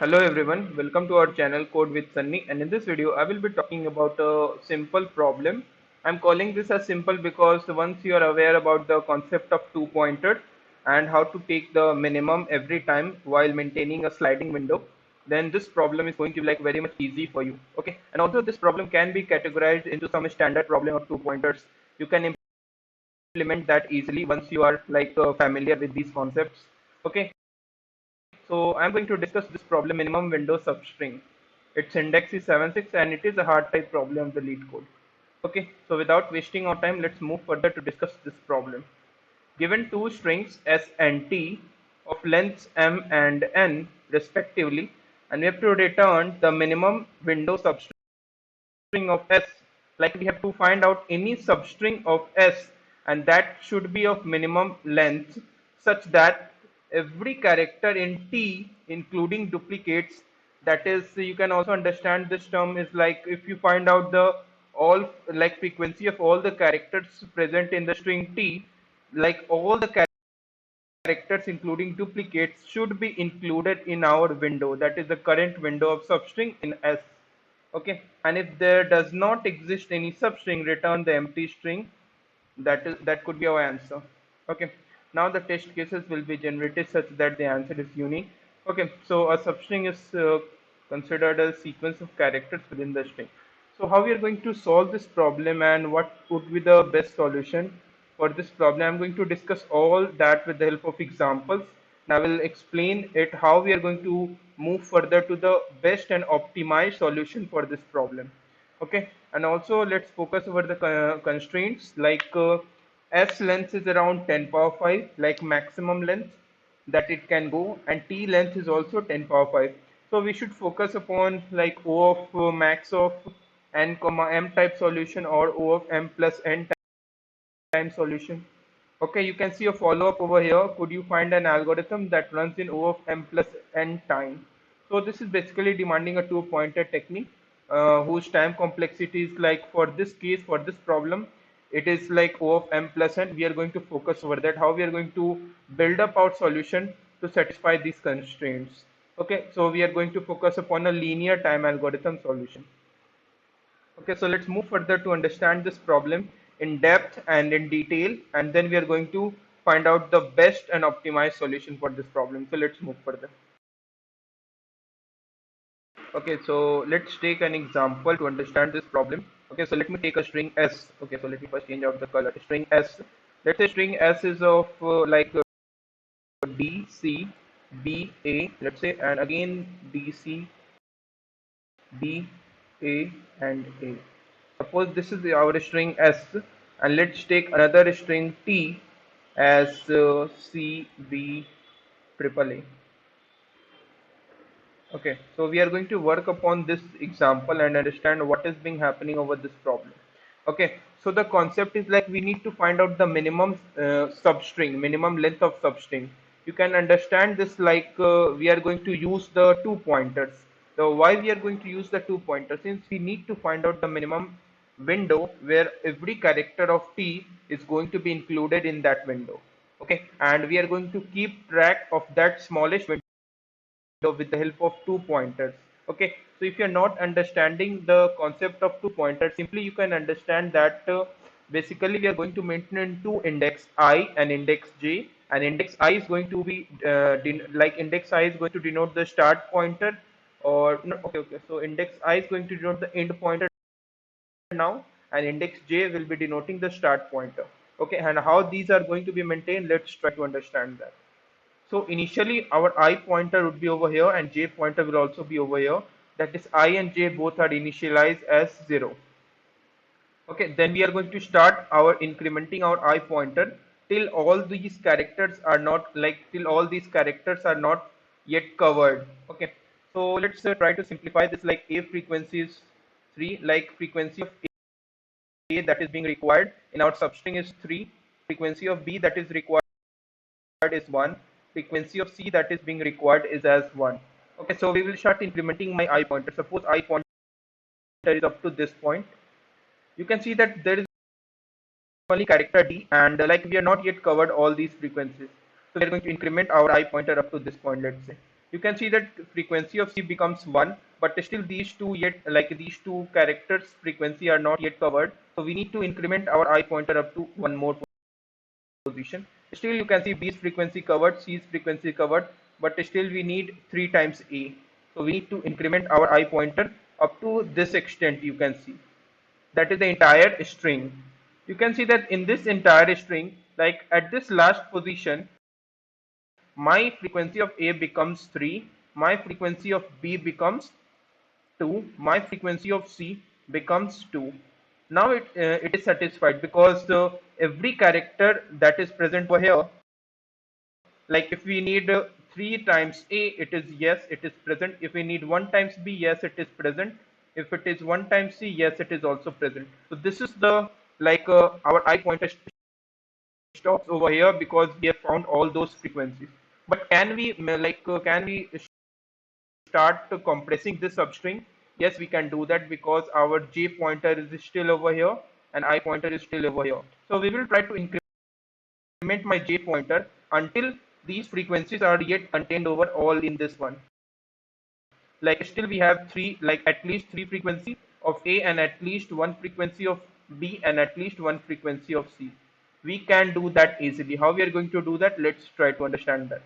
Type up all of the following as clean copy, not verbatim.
Hello everyone, welcome to our channel Code with Sunny, and in this video I will be talking about a simple problem. I'm calling this as simple because once you are aware about the concept of two pointers and how to take the minimum every time while maintaining a sliding window, then this problem is going to be like very much easy for you. Okay, and also this problem can be categorized into some standard problem of two pointers. You can implement that easily once you are like familiar with these concepts. Okay, so I'm going to discuss this problem minimum window substring. Its index is 76 and it is a hard type problem of the lead code. Okay, so without wasting our time, let's move further to discuss this problem. Given two strings s and t of lengths m and n respectively, and we have to return the minimum window substring of s, like we have to find out any substring of s, and that should be of minimum length such that every character in t including duplicates, that is, you can also understand this term is like if you find out the all like frequency of all the characters present in the string t, like all the characters including duplicates should be included in our window, that is the current window of substring in s. Okay, and if there does not exist any substring, return the empty string. That could be our answer. Okay, now the test cases will be generated such that the answer is unique. Okay, so a substring is considered a sequence of characters within the string. So how we are going to solve this problem and what would be the best solution for this problem, I'm going to discuss all that with the help of examples, and I will explain it how we are going to move further to the best and optimized solution for this problem. Okay, and also let's focus over the constraints, like s length is around 10 power 5, like maximum length that it can go, and t length is also 10 power 5. So we should focus upon like o of max of n comma m type solution or o of m plus n time solution. Okay, you can see a follow-up over here. Could you find an algorithm that runs in O of m plus n time? So this is basically demanding a two-pointer technique whose time complexity is like, for this case, for this problem, it is like O of m plus n. We are going to focus over that, how we are going to build up our solution to satisfy these constraints. Okay, so we are going to focus upon a linear time algorithm solution. Okay, so let's move further to understand this problem in depth and in detail, and then we are going to find out the best and optimized solution for this problem. So let's move further. Okay, so let's take an example to understand this problem. Okay, so let me take a string s. Okay, so let me first change out the color. String s. Let's say string s is of d, c, b, a. Let's say, and again d, c, b, a, and a. Suppose this is our string s, and let's take another string t as c, b, triple a. Okay, so we are going to work upon this example and understand what is being happening over this problem. Okay, so the concept is like we need to find out the minimum substring, minimum length of substring. You can understand this like we are going to use the two pointers. So why we are going to use the two pointers? Since we need to find out the minimum window where every character of t is going to be included in that window. Okay, and we are going to keep track of that smallest window with the help of two pointers. Okay, so if you're not understanding the concept of two pointers, simply you can understand that basically we are going to maintain two index I and index j, and index I is going to be like index I is going to denote the start pointer, or no, okay, so index I is going to denote the end pointer now, and index j will be denoting the start pointer. Okay, and how these are going to be maintained, let's try to understand that. So initially our I pointer would be over here and j pointer will also be over here. That is, I and j both are initialized as 0. Okay, then we are going to start our incrementing our I pointer till all these characters are not till all these characters are not yet covered. Okay, so let's try to simplify this, like a frequency is 3, like frequency of a that is being required in our substring is 3, frequency of b that is required is 1, frequency of c that is being required is as 1. Okay, so we will start implementing my I pointer. Suppose I pointer is up to this point. You can see that there is only character d, and like we are not yet covered all these frequencies. So we are going to increment our I pointer up to this point, let's say. You can see that frequency of C becomes 1, but still these two yet like these two characters frequency are not yet covered. So we need to increment our I pointer up to one more position. Still you can see B's frequency covered, C's frequency covered, but still we need 3 times A. So we need to increment our I pointer up to this extent. You can see that is the entire string. You can see that in this entire string, like at this last position, my frequency of A becomes 3, my frequency of B becomes 2, my frequency of C becomes 2. Now it is satisfied because every character that is present over here, like if we need 3 times A, it is yes, it is present. If we need 1 times B, yes, it is present. If it is 1 times C, yes, it is also present. So this is the like our I pointer stops over here because we have found all those frequencies. But can we can we start compressing this substring? Yes, we can do that because our J pointer is still over here and I pointer is still over here. So we will try to increment my J pointer until these frequencies are yet contained over all in this one. Like still we have three, like at least 3 frequency of A and at least 1 frequency of B and at least 1 frequency of C. We can do that easily. How we are going to do that? Let's try to understand that.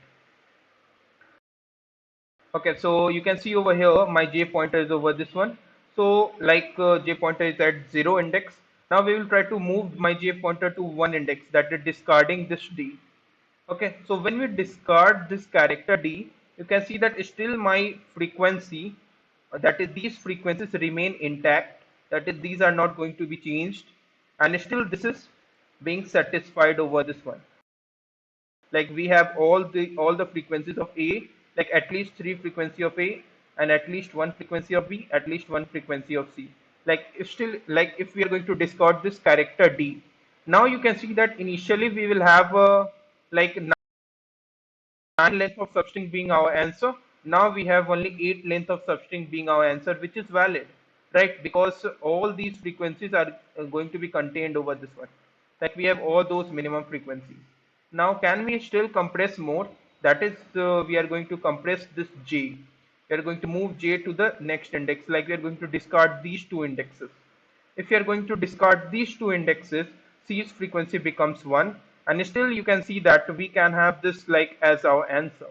Okay, so you can see over here my J pointer is over this one. So like J pointer is at 0 index. Now we will try to move my J pointer to 1 index, that is discarding this D. Okay, so when we discard this character D, you can see that still my frequency, that is these frequencies remain intact, that is these are not going to be changed, and still this is being satisfied over this one. Like we have all the frequencies of A, like at least 3 frequency of A and at least 1 frequency of B, at least 1 frequency of C. Like if still, like if we are going to discard this character D, now you can see that initially we will have like 9 length of substring being our answer. Now we have only 8 length of substring being our answer, which is valid, right? Because all these frequencies are going to be contained over this one. Like we have all those minimum frequencies. Now can we still compress more? That is, we are going to compress this J. We are going to move J to the next index. Like we are going to discard these two indexes. If you are going to discard these two indexes, C's frequency becomes 1, and still you can see that we can have this like as our answer.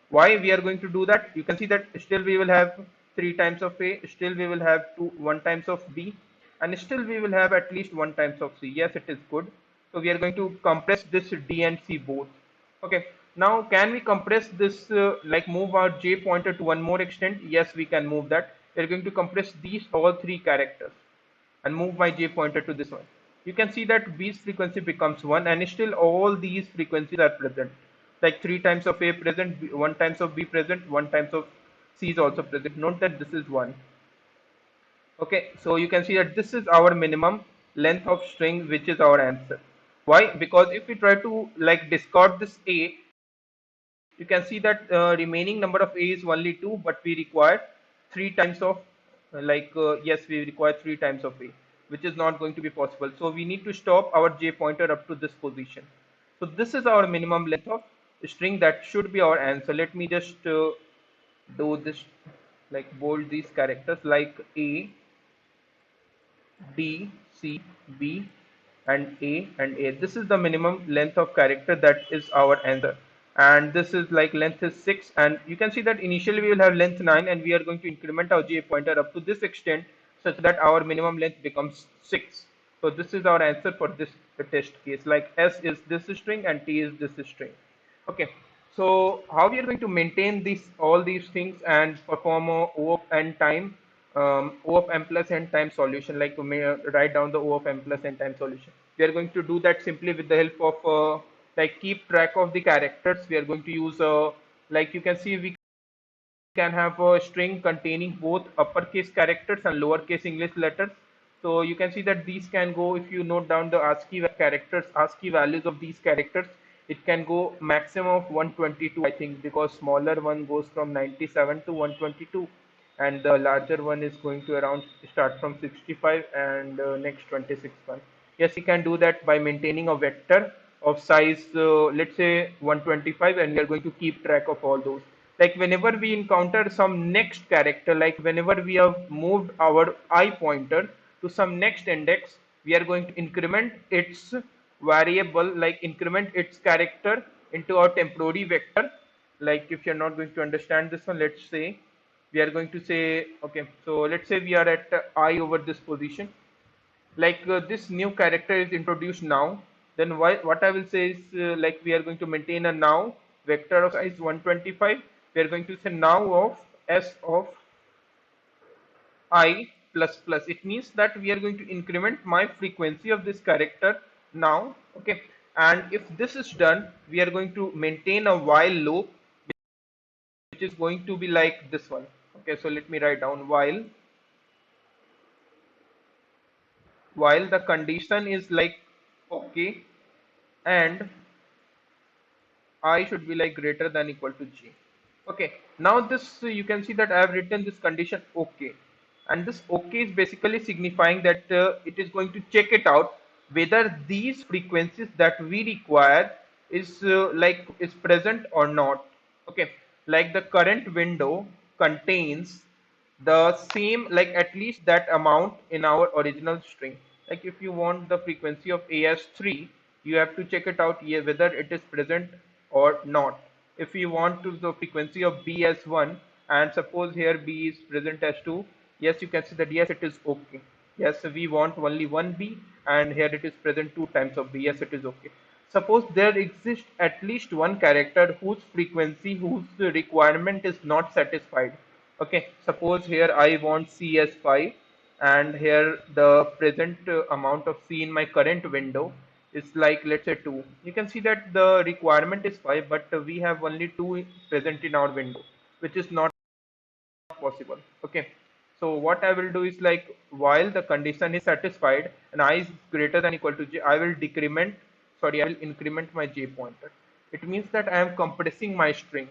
Why we are going to do that? You can see that still we will have 3 times of A, still we will have 1 times of B, and still we will have at least 1 times of C. Yes, it is good. So we are going to compress this D and C both. Okay, now can we compress this, like move our J pointer to one more extent? Yes, we can move that. We are going to compress these all 3 characters and move my J pointer to this one. You can see that B's frequency becomes 1 and still all these frequencies are present. Like 3 times of A present, 1 times of B present, 1 times of C is also present. Note that this is 1. Okay, so you can see that this is our minimum length of string, which is our answer. Why? Because if we try to like discard this A, you can see that remaining number of A is only 2, but we require 3 times of yes, we require 3 times of A, which is not going to be possible. So we need to stop our J pointer up to this position. So this is our minimum length of string. That should be our answer. Let me just do this, like bold these characters like A, D, C, B, and A and A. This is the minimum length of character, that is our answer. And this is like length is 6, and you can see that initially we will have length 9 and we are going to increment our J pointer up to this extent such that our minimum length becomes 6. So this is our answer for this test case. Like S is this string and T is this string. Okay, so how we are going to maintain these all these things and perform a O of n time, O of m plus n time solution, like to write down the O of m plus n time solution. We are going to do that simply with the help of like keep track of the characters. We are going to use like you can see we can have a string containing both uppercase characters and lowercase English letters. So you can see that these can go, if you note down the ASCII characters, ASCII values of these characters, it can go maximum of 122, I think, because smaller one goes from 97 to 122 and the larger one is going to around start from 65 and next 26 one. Yes, you can do that by maintaining a vector of size let's say 125, and we are going to keep track of all those. Like whenever we encounter some next character, like whenever we have moved our I pointer to some next index, we are going to increment its variable, like increment its character into our temporary vector. Like if you're not going to understand this one, let's say we are going to say, okay, so let's say we are at I over this position, like this new character is introduced now, then what I will say is, like we are going to maintain a now vector of size 125. We are going to say now of s of I plus plus. It means that we are going to increment my frequency of this character now. Okay, and if this is done, we are going to maintain a while loop, which is going to be like this one. Okay, so let me write down while the condition is like okay, and I should be like greater than equal to G. Okay, now this you can see that I have written this condition okay, and this okay is basically signifying that it is going to check it out whether these frequencies that we require is like is present or not. Okay, like the current window contains the same, like at least that amount in our original string. Like if you want the frequency of A as 3, you have to check it out here whether it is present or not. If you want to the frequency of B as 1, and suppose here B is present as 2, yes, you can see that yes, it is okay. Yes, we want only one B, and here it is present 2 times of B. Yes, it is okay. Suppose there exists at least one character whose frequency, whose requirement is not satisfied. Okay, suppose here I want C as 5, and here the present amount of C in my current window is like, let's say 2. You can see that the requirement is 5, but we have only 2 present in our window, which is not possible. Okay, so what I will do is, like while the condition is satisfied and I is greater than equal to J, I will I will increment my J pointer. It means that I am compressing my string.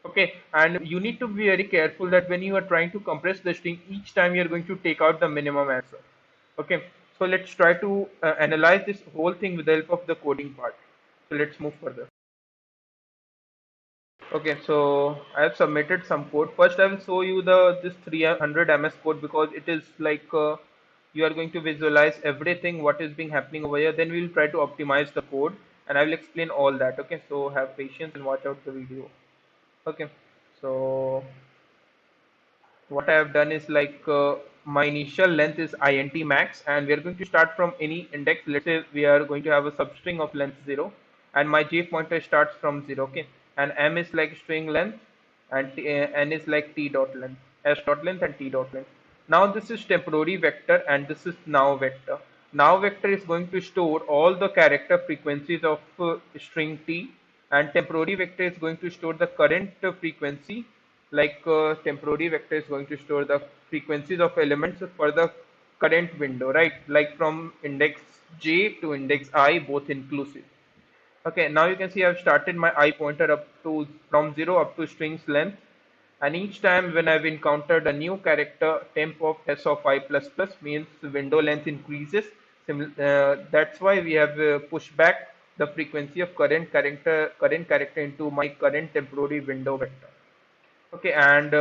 Okay, and you need to be very careful that when you are trying to compress the string, each time you are going to take out the minimum answer. Okay, so let's try to analyze this whole thing with the help of the coding part. So let's move further. Okay, so I have submitted some code. First, I will show you the this 300 ms code, because it is like you are going to visualize everything what is being happening over here. Then we will try to optimize the code, and I will explain all that. Okay, so have patience and watch out the video. Okay, so what I have done is, like my initial length is int max, and we are going to start from any index. Let's say we are going to have a substring of length 0, and my j pointer starts from 0. Okay, and m is like string length, and n is like t dot length, s dot length, and t dot length. Now this is temporary vector, and this is now vector. Now vector is going to store all the character frequencies of string t, and temporary vector is going to store the current frequency. Like temporary vector is going to store the frequencies of elements for the current window, right? Like from index j to index I, both inclusive. Okay, now you can see I've started my I pointer up to from 0 up to string's length, and each time when I've encountered a new character, temp of s of I plus plus means window length increases. That's why we have pushed back the frequency of current character into my current temporary window vector. Okay, and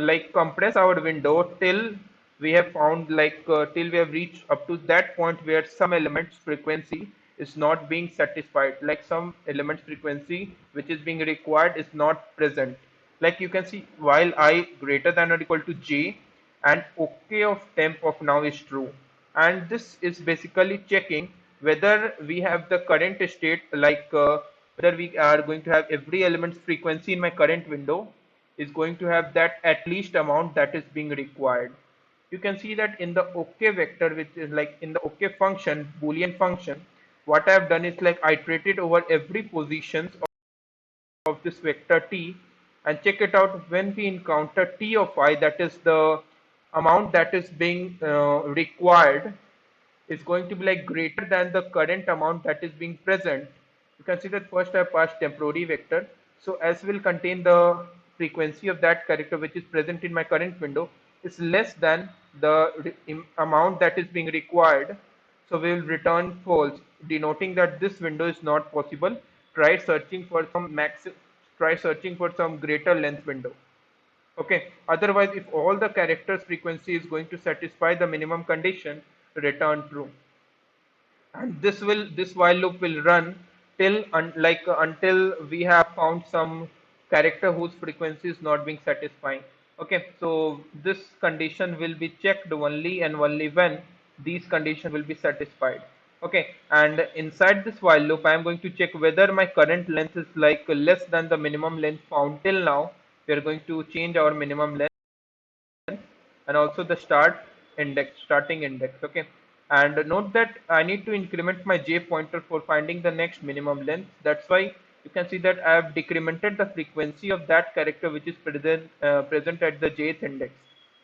like compress our window till we have found, like till we have reached up to that point where some elements frequency is not being satisfied, like some elements frequency which is being required is not present. Like you can see, while I greater than or equal to j, and okay of temp of now is true, and this is basically checking whether we have the current state, like whether we are going to have every element's frequency in my current window is going to have that at least amount that is being required. You can see that in the OK vector, which is like in the OK function, Boolean function, what I have done is, like iterated over every positions of this vector t, and check it out when we encounter t of I, that is the amount that is being required is going to be like greater than the current amount that is being present. You can see that first I passed temporary vector, so s will contain the frequency of that character which is present in my current window is less than the amount that is being required, so we will return false, denoting that this window is not possible. Try searching for some max try searching for some greater length window. Okay, otherwise if all the characters frequency is going to satisfy the minimum condition, return true. And this while loop will run till until we have found some character whose frequency is not being satisfying. Okay, so this condition will be checked only and only when these conditions will be satisfied. Okay, and inside this while loop I am going to check whether my current length is like less than the minimum length found till now. We are going to change our minimum length and also the starting index. Okay, and note that I need to increment my j pointer for finding the next minimum length. That's why you can see that I have decremented the frequency of that character which is present at the jth index.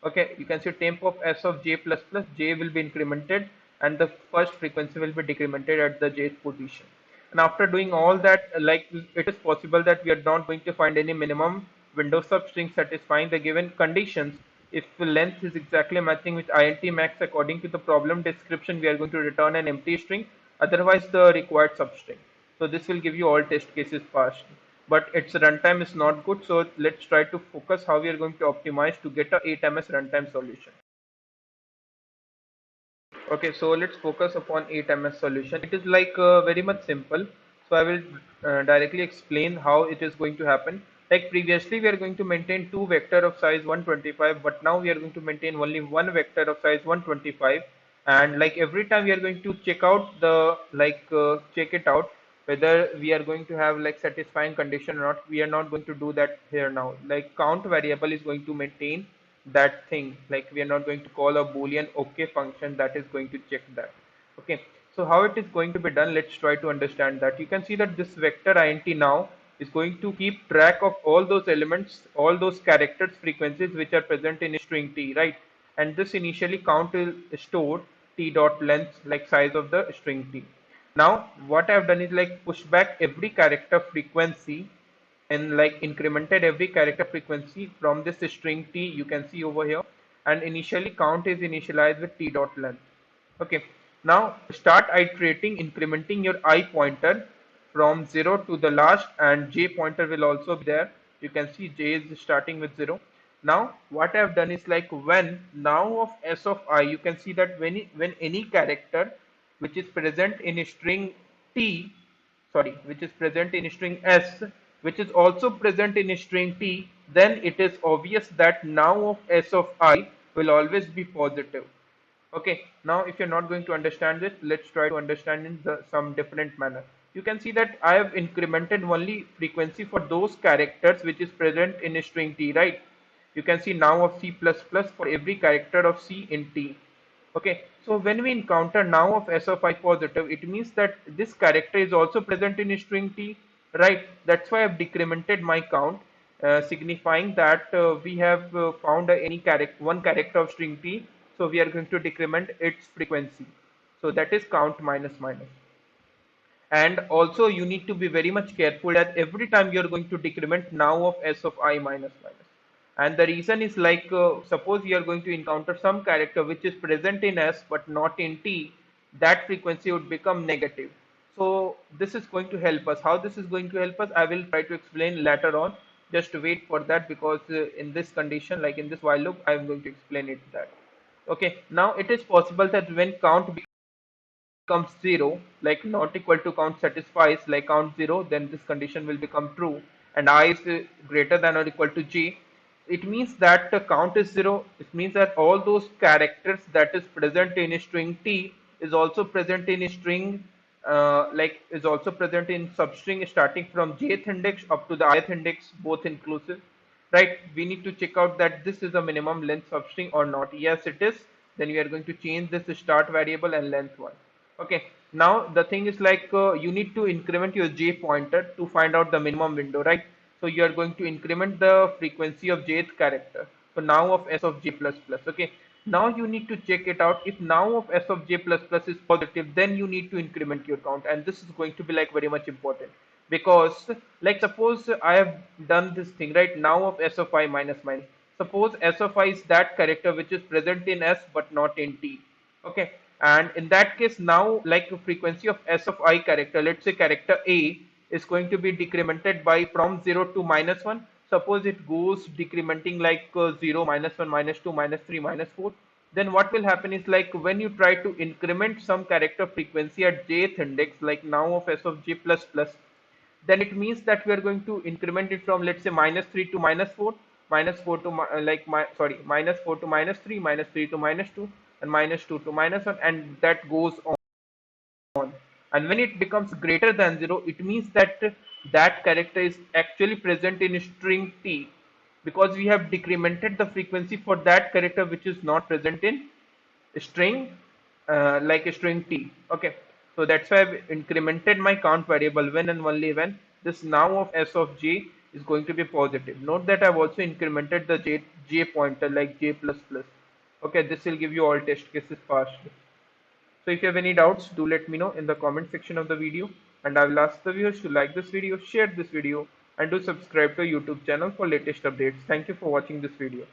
Okay, you can see temp of s of j plus plus j will be incremented and the first frequency will be decremented at the jth position. And after doing all that, like it is possible that we are not going to find any minimum window substring satisfying the given conditions. If the length is exactly matching with int max according to the problem description, we are going to return an empty string, otherwise the required substring. So this will give you all test cases passed. But its runtime is not good, so let's try to focus how we are going to optimize to get a 8ms runtime solution. Okay, so let's focus upon 8ms solution. It is like very much simple. So I will directly explain how it is going to happen. Like previously, we are going to maintain two vector of size 125, but now we are going to maintain only one vector of size 125. And like every time we are going to check out the check it out whether we are going to have like satisfying condition or not. We are not going to do that here now. Like count variable is going to maintain that thing. Like we are not going to call a boolean okay function that is going to check that. Okay, so how it is going to be done, let's try to understand that. You can see that this vector int now is going to keep track of all those elements, all those characters frequencies which are present in string t, right? And this initially count will store t dot length, like size of the string t. Now what I've done is like push back every character frequency and like incremented every character frequency from this string t, you can see over here, and initially count is initialized with t dot length. Okay, now start iterating, incrementing your I pointer from 0 to the last, and j pointer will also be there. You can see j is starting with 0. Now what I have done is like when now of s of I, you can see that when any character which is present in string t, sorry, which is present in string s, which is also present in string t, then it is obvious that now of s of I will always be positive. Okay, now if you're not going to understand this, let's try to understand in some different manner. You can see that I have incremented only frequency for those characters which is present in a string t, right? You can see now of c++ for every character of c in t. Okay, so when we encounter now of s of I positive, it means that this character is also present in string t, right? That's why I've decremented my count, signifying that we have found any character, one character of string t, so we are going to decrement its frequency. So that is count minus minus. And also you need to be very much careful that every time you are going to decrement now of s of I minus minus. And the reason is like suppose you are going to encounter some character which is present in s but not in t, that frequency would become negative. So this is going to help us. How this is going to help us, I will try to explain later on. Just wait for that, because in this condition, like in this while loop, I am going to explain it that. Okay, now it is possible that when count becomes 0, like not equal to count satisfies, like count 0, then this condition will become true, and I is greater than or equal to j. It means that the count is 0. It means that all those characters that is present in a string t is also present in a string, is also present in substring starting from jth index up to the ith index, both inclusive, right? We need to check out that this is a minimum length substring or not. Yes, it is. Then we are going to change this start variable and length one. Okay, now the thing is like you need to increment your j pointer to find out the minimum window, right? So you are going to increment the frequency of jth character, so now of s of j plus plus. Okay, now you need to check it out. If now of s of j plus plus is positive, then you need to increment your count, and this is going to be like very much important, because like suppose I have done this thing, right? Now of s of I minus minus, suppose s of I is that character which is present in s but not in t. Okay, and in that case now like the frequency of s of I character, let's say character a is going to be decremented by from 0 to -1. Suppose it goes decrementing like 0, -1, -2, -3, -4. Then what will happen is like when you try to increment some character frequency at jth index, like now of s of j plus plus, then it means that we are going to increment it from, let's say, -3 to -4, -4 to -4 to -3, -3 to -2, and -2 to -1, and that goes on. And when it becomes greater than 0, it means that that character is actually present in string t, because we have decremented the frequency for that character which is not present in string, like a string t. Okay, so that's why I've incremented my count variable when and only when this now of s of j is going to be positive. Note that I've also incremented the j pointer like j plus plus. Okay, this will give you all test cases fast. So if you have any doubts, do let me know in the comment section of the video, and I will ask the viewers to like this video, share this video, and do subscribe to our YouTube channel for latest updates. Thank you for watching this video.